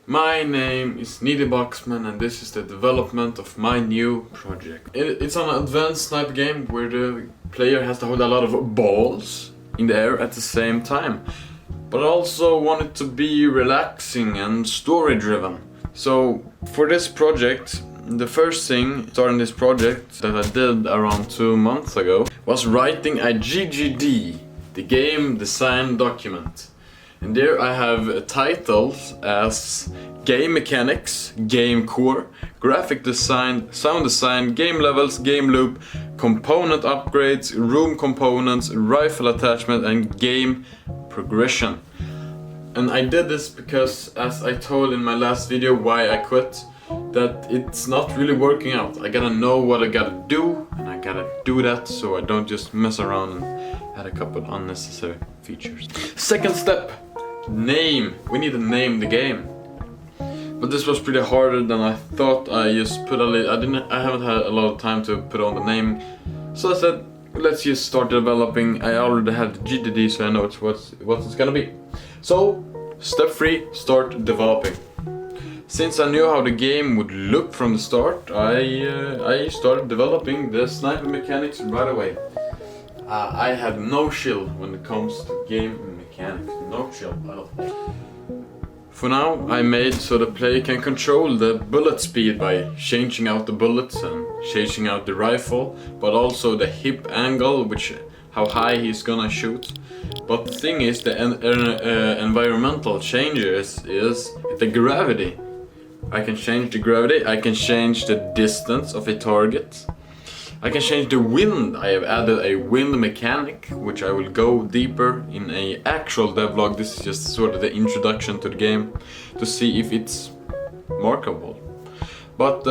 My name is Needyboxman and this is the development of my new project. It's an advanced sniper game where the player has to hold a lot of balls in the air at the same time. But I also want it to be relaxing and story driven. So for this project, the first thing starting this project that I did around 2 months ago was writing a GGD, the game design document. And there I have titles as game mechanics, game core, graphic design, sound design, game levels, game loop, component upgrades, room components, rifle attachment and game progression. And I did this because, as I told in my last video why I quit, that it's not really working out. I gotta know what I gotta do, and I gotta do that so I don't just mess around and add a couple unnecessary features. Second step, name. We need to name the game. But this was pretty harder than I thought. I just put I haven't had a lot of time to put on the name. So I said, let's just start developing. I already have the GDD, so I know what it's gonna be. So, step 3, start developing. Since I knew how the game would look from the start, I started developing the sniper mechanics right away. I had no chill when it comes to game mechanics, no chill at all. For now, I made so the player can control the bullet speed by changing out the bullets and changing out the rifle, but also the hip angle, how high he's gonna shoot. But the thing is, the environmental changes is the gravity. I can change the gravity, I can change the distance of a target. I can change the wind. I have added a wind mechanic, which I will go deeper in a actual devlog. This is just sort of the introduction to the game to see if it's markable. But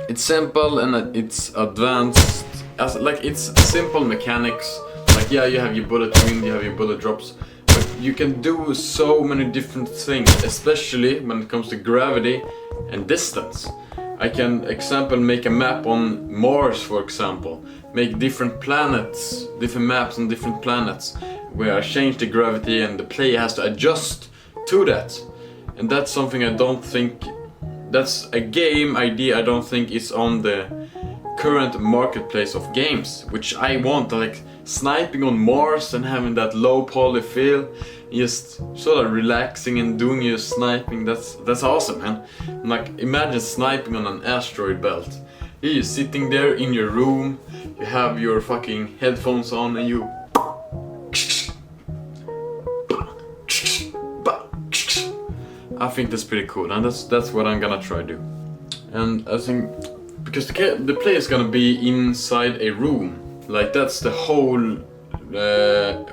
it's simple and it's advanced. It's simple mechanics. Like, yeah, you have your bullet wind, you have your bullet drops, but you can do so many different things, especially when it comes to gravity and distance. I can, make a map on Mars, for example, make different planets, different maps on different planets, where I change the gravity and the player has to adjust to that. And that's something I don't think, that's a game idea I don't think is on the current marketplace of games, which I want, like sniping on Mars and having that low poly feel, just sort of relaxing and doing your sniping. That's awesome, man. Like, imagine sniping on an asteroid belt. You're just sitting there in your room, you have your fucking headphones on and you I think that's pretty cool, and that's what I'm gonna try to do. And I think because the player is gonna be inside a room, like that's the whole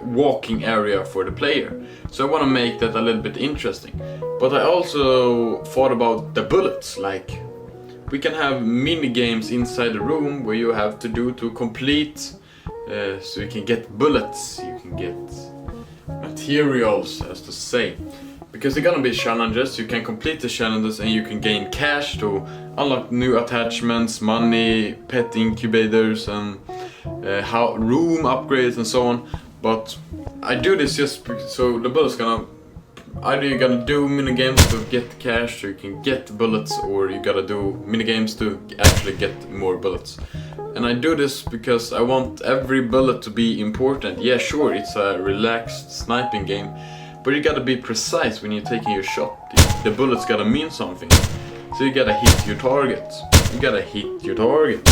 walking area for the player. So I want to make that a little bit interesting. But I also thought about the bullets. Like, we can have mini games inside the room where you have to do to complete, so you can get bullets, you can get materials, as to say. Because they're gonna be challenges, you can complete the challenges and you can gain cash to unlock new attachments, money, pet incubators and room upgrades and so on. But I do this just so the bullet's gonna, either you're gonna do minigames to get cash so you can get bullets, or you gotta do minigames to actually get more bullets. And I do this because I want every bullet to be important. Yeah, sure, it's a relaxed sniping game, but you gotta be precise when you're taking your shot. The bullets gotta mean something. So you gotta hit your target. You gotta hit your target.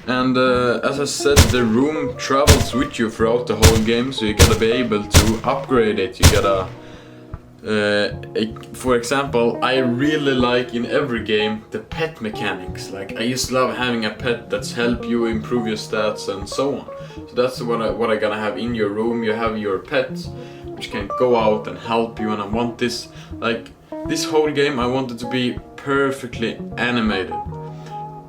And as I said, the room travels with you throughout the whole game, so you gotta be able to upgrade it. You gotta, for example, I really like in every game the pet mechanics. Like, I just love having a pet that's help you improve your stats and so on. So that's what I gotta have in your room. You have your pet, which can go out and help you, and I want this, like, this whole game I want it to be perfectly animated.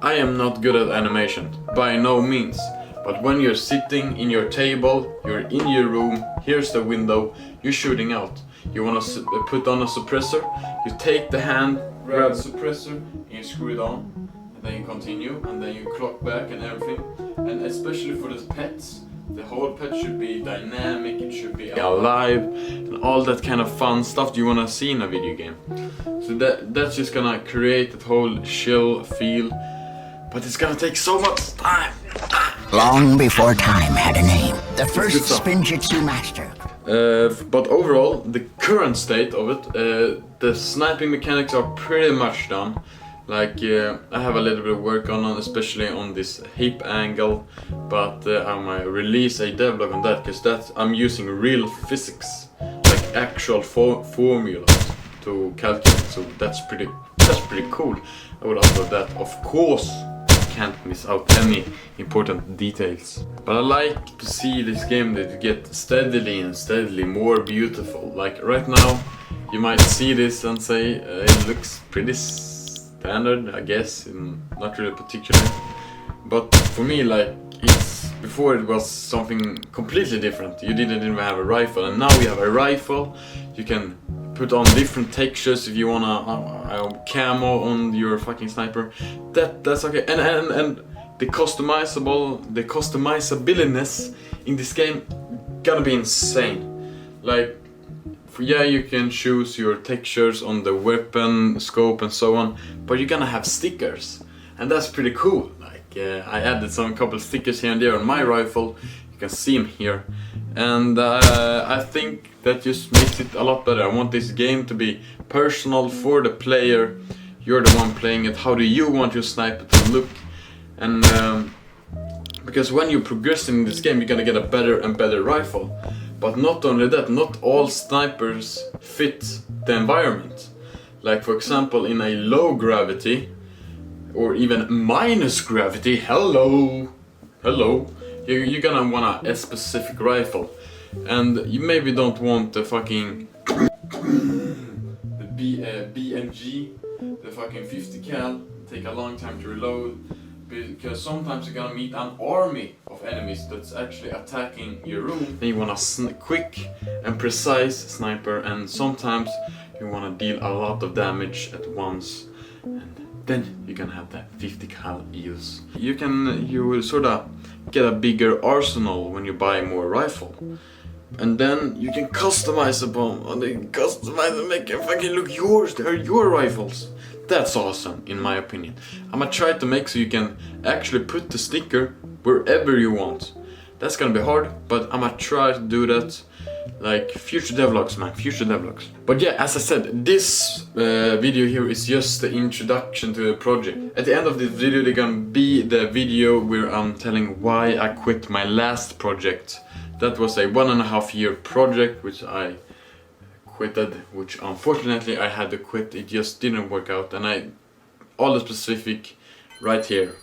I am not good at animation, by no means, but when you're sitting in your table, you're in your room, here's the window, you're shooting out. You want to put on a suppressor, you take the hand, grab the suppressor, and you screw it on, and then you continue, and then you clock back and everything. And especially for the pets, The whole pet should be dynamic, it should be alive, and all that kind of fun stuff you wanna see in a video game. So that's just gonna create that whole chill feel, but it's gonna take so much time. Long before time had a name, the first Spinjitzu master. But overall, the current state of it, the sniping mechanics are pretty much done. Like, I have a little bit of work on, especially on this hip angle, but I might release a devlog on that, because I'm using real physics, like actual formulas to calculate. So that's pretty cool. I will upload that, of course. Can't miss out any important details. But I like to see this game that get steadily more beautiful. Like right now, you might see this and say it looks pretty standard, I guess, not really particular. But for me, like, before it was something completely different. You didn't even have a rifle, and now you have a rifle. You can put on different textures if you wanna camo on your fucking sniper. That's okay. And the customizability in this game gonna be insane. Like, you can choose your textures on the weapon, scope, and so on, but you're gonna have stickers, and that's pretty cool. Like, I added some couple stickers here and there on my rifle. You can see them here, and I think that just makes it a lot better. I want this game to be personal for the player. You're the one playing it. How do you want your sniper to look? And because when you progress in this game, you're gonna get a better and better rifle. But not only that, not all snipers fit the environment. Like, for example, in a low gravity or even minus gravity, hello, you're gonna want a specific rifle. And you maybe don't want the fucking BMG, the fucking 50 cal, take a long time to reload, because sometimes you're gonna meet an army of enemies that's actually attacking your room. Then you want a quick and precise sniper, and sometimes you want to deal a lot of damage at once, and then you're gonna have that 50 cal use. You will sort of get a bigger arsenal when you buy more rifle. And then you can customize the bomb, and then customize and make it fucking look yours. They're your rifles. That's awesome, in my opinion. I'm gonna try to make so you can actually put the sticker wherever you want. That's gonna be hard, but I'm gonna try to do that. Like, future devlogs, man, future devlogs. But yeah, as I said, this video here is just the introduction to the project. At the end of this video, they're gonna be the video where I'm telling why I quit my last project. That was a 1.5 year project which I quitted, which unfortunately I had to quit. It just didn't work out, and all the specific right here.